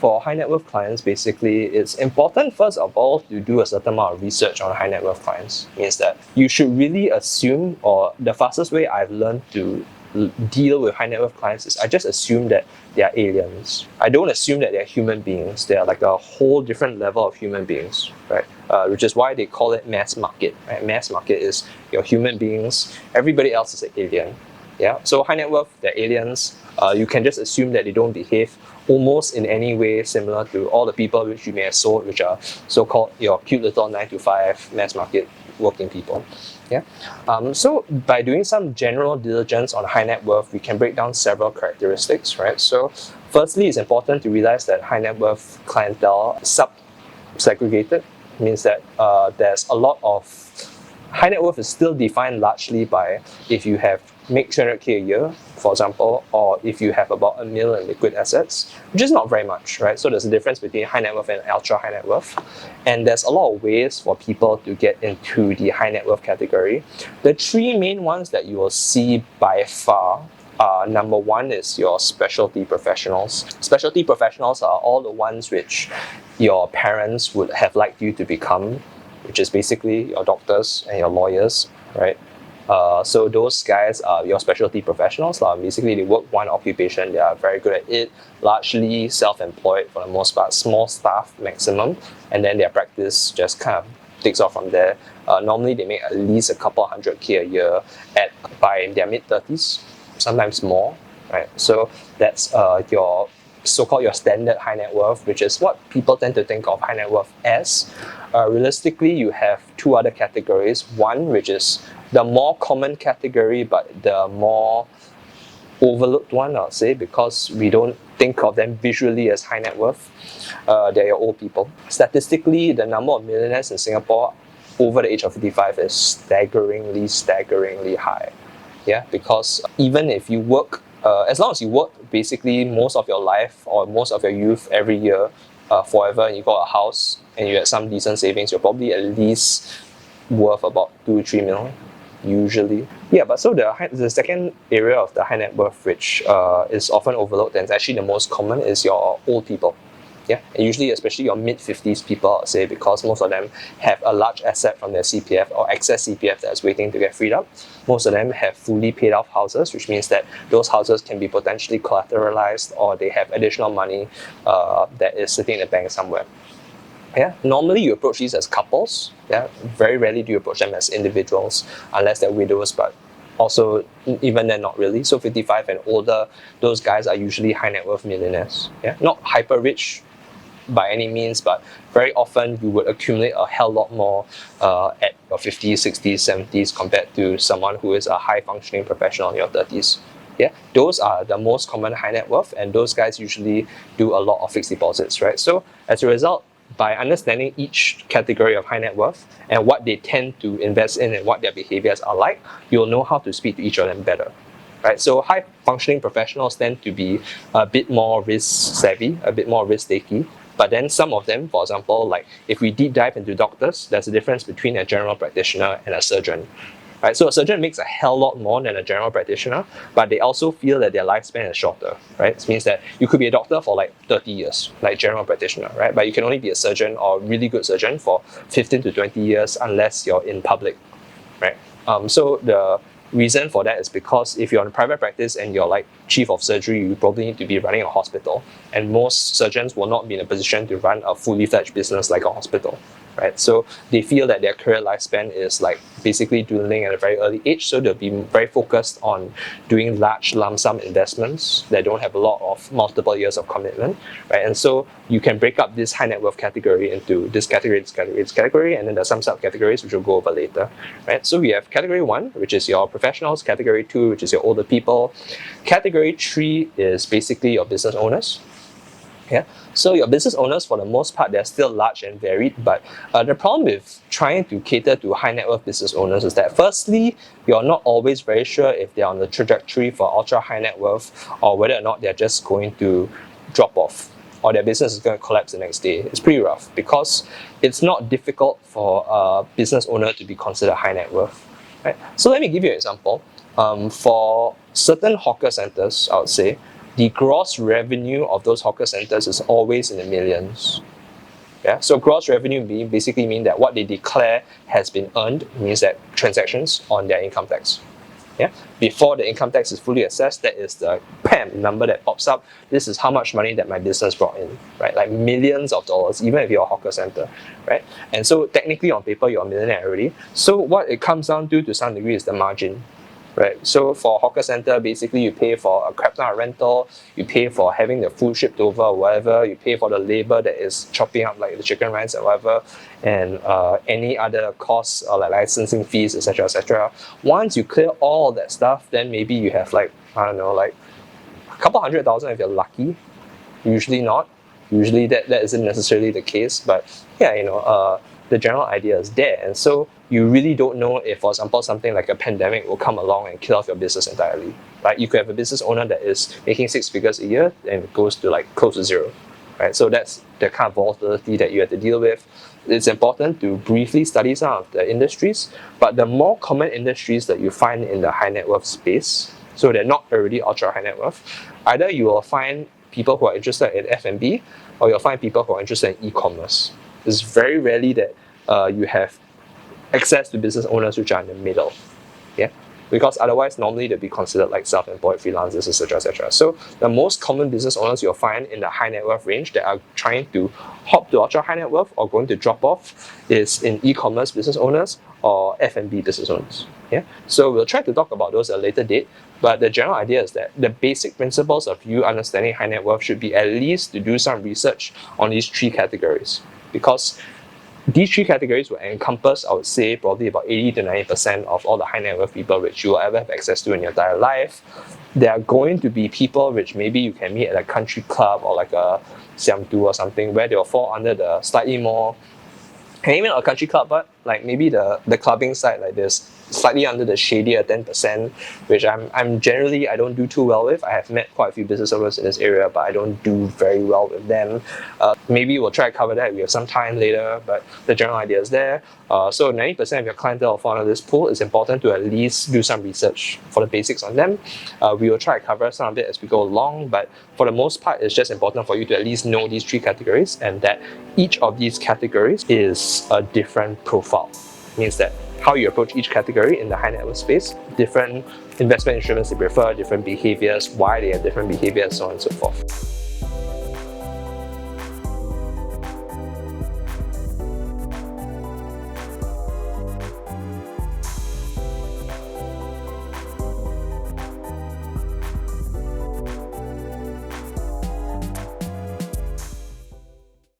for high net worth clients, basically, it's important, first of all, to do a certain amount of research on high net worth clients. It means that you should really assume, or the fastest way I've learned to deal with high net worth clients is I just assume that they are aliens. I don't assume that they're human beings. They're like a whole different level of human beings, right? Which is why they call it mass market. Right? Mass market is your human beings. Everybody else is an alien. Yeah. So high net worth, they're aliens. You can just assume that they don't behave almost in any way similar to all the people which you may have sold, which are so-called your cute little 9-to-5 mass market working people. Yeah. So by doing some general diligence on high net worth, we can break down several characteristics, right? So firstly, it's important to realize that high net worth clientele is sub-segregated. Means that there's a lot of high net worth is still defined largely by if you have make 300k a year, for example, or if you have about $1 million in liquid assets, which is not very much, right? So there's a difference between high net worth and ultra high net worth. And there's a lot of ways for people to get into the high net worth category. The three main ones that you will see by far are, number one is your specialty professionals. Specialty professionals are all the ones which your parents would have liked you to become, which is basically your doctors and your lawyers, right? So those guys are your specialty professionals. Basically, they work one occupation, they are very good at it, largely self-employed for the most part, small staff maximum, and then their practice just kind of takes off from there. Normally, they make at least a couple $100K a year by their mid-30s, sometimes more, right? So that's your so-called your standard high net worth, which is what people tend to think of high net worth as. Realistically, you have two other categories. One, which is the more common category, but the more overlooked one, I'll say, because we don't think of them visually as high net worth. They're your old people. Statistically, the number of millionaires in Singapore over the age of 55 is staggeringly high. Yeah, because even if you work, as long as you work basically most of your life or most of your youth every year forever, and you got a house and you had some decent savings, you're probably at least worth about 2-3 million usually. Yeah, but so the second area of the high net worth which is often overlooked and is actually the most common is your old people. Yeah, and usually especially your mid-50s people, I'd say, because most of them have a large asset from their CPF or excess CPF that's waiting to get freed up. Most of them have fully paid off houses, which means that those houses can be potentially collateralized or they have additional money that is sitting in the bank somewhere. Yeah, normally you approach these as couples. Yeah, very rarely do you approach them as individuals unless they're widows, but also even then not really. So 55 and older, those guys are usually high net worth millionaires. Yeah, not hyper rich by any means, but very often you would accumulate a hell lot more at your 50s, 60s, 70s compared to someone who is a high functioning professional in your 30s. Yeah, those are the most common high net worth, and those guys usually do a lot of fixed deposits, right? So as a result, by understanding each category of high net worth and what they tend to invest in and what their behaviors are like, you'll know how to speak to each of them better. Right? So high functioning professionals tend to be a bit more risk savvy, a bit more risk takey. But then some of them, for example, like if we deep dive into doctors, there's a difference between a general practitioner and a surgeon. Right? So a surgeon makes a hell lot more than a general practitioner, but they also feel that their lifespan is shorter. Right? It means that you could be a doctor for like 30 years, like general practitioner, right? But you can only be a surgeon or really good surgeon for 15 to 20 years unless you're in public. Right? So the reason for that is because if you're in private practice and you're like chief of surgery, you probably need to be running a hospital, and most surgeons will not be in a position to run a fully fledged business like a hospital, right? So they feel that their career lifespan is like basically dwindling at a very early age, so they'll be very focused on doing large lump sum investments that don't have a lot of multiple years of commitment, right? And so you can break up this high net worth category into this category, and then there's some subcategories which we'll go over later, right? So we have category 1, which is your professionals, category 2, which is your older people, category 3 is basically your business owners. Yeah, so your business owners, for the most part, they're still large and varied, but the problem with trying to cater to high net worth business owners is that firstly, you're not always very sure if they're on the trajectory for ultra high net worth or whether or not they're just going to drop off or their business is going to collapse the next day. It's pretty rough because it's not difficult for a business owner to be considered high net worth. Right? So let me give you an example. For certain hawker centers, I would say, the gross revenue of those hawker centers is always in the millions. Yeah, so gross revenue basically mean that what they declare has been earned, means that transactions on their income tax. Yeah, before the income tax is fully assessed, that is the PAM number that pops up. This is how much money that my business brought in, right? Like millions of dollars, even if you're a hawker center, right? And so technically on paper, you're a millionaire already. So what it comes down to some degree is the margin. Right, so for hawker center, basically you pay for a crap ton of rental, you pay for having the food shipped over or whatever, you pay for the labor that is chopping up like the chicken rice or whatever, and any other costs or like licensing fees, etc., etc. Once you clear all that stuff, then maybe you have like, I don't know, like a couple $100,000 if you're lucky. Usually not. Usually that isn't necessarily the case, but yeah, the general idea is there. And so you really don't know if, for example, something like a pandemic will come along and kill off your business entirely. Right? You could have a business owner that is making 6 figures a year and it goes to like close to zero. Right? So that's the kind of volatility that you have to deal with. It's important to briefly study some of the industries, but the more common industries that you find in the high net worth space, so they're not already ultra high net worth, either you will find people who are interested in F&B or you'll find people who are interested in e-commerce. It's very rarely that you have access to business owners which are in the middle, yeah, because otherwise normally they'll be considered like self-employed freelancers, etc., etc. So the most common business owners you'll find in the high net worth range that are trying to hop to ultra high net worth or going to drop off is in e-commerce business owners or F&B business owners. Yeah, so we'll try to talk about those at a later date. But the general idea is that the basic principles of you understanding high net worth should be at least to do some research on these 3 categories, because these 3 categories will encompass, I would say, probably about 80 to 90% of all the high net worth people which you will ever have access to in your entire life. There are going to be people which maybe you can meet at a country club or like a Siam2 or something, where they'll fall under the slightly more, and even a country club, but like maybe the clubbing side, like there's slightly under the shadier 10%, which I'm generally, I don't do too well with. I have met quite a few business owners in this area, but I don't do very well with them. Maybe we'll try to cover that. We have some time later, but the general idea is there. So 90% of your clientele will fall under this pool. It's important to at least do some research for the basics on them. We will try to cover some of it as we go along, but for the most part, it's just important for you to at least know these 3 categories, and that each of these categories is a different profile. Means that how you approach each category in the high net worth space, different investment instruments they prefer, different behaviors, why they have different behaviors, so on and so forth.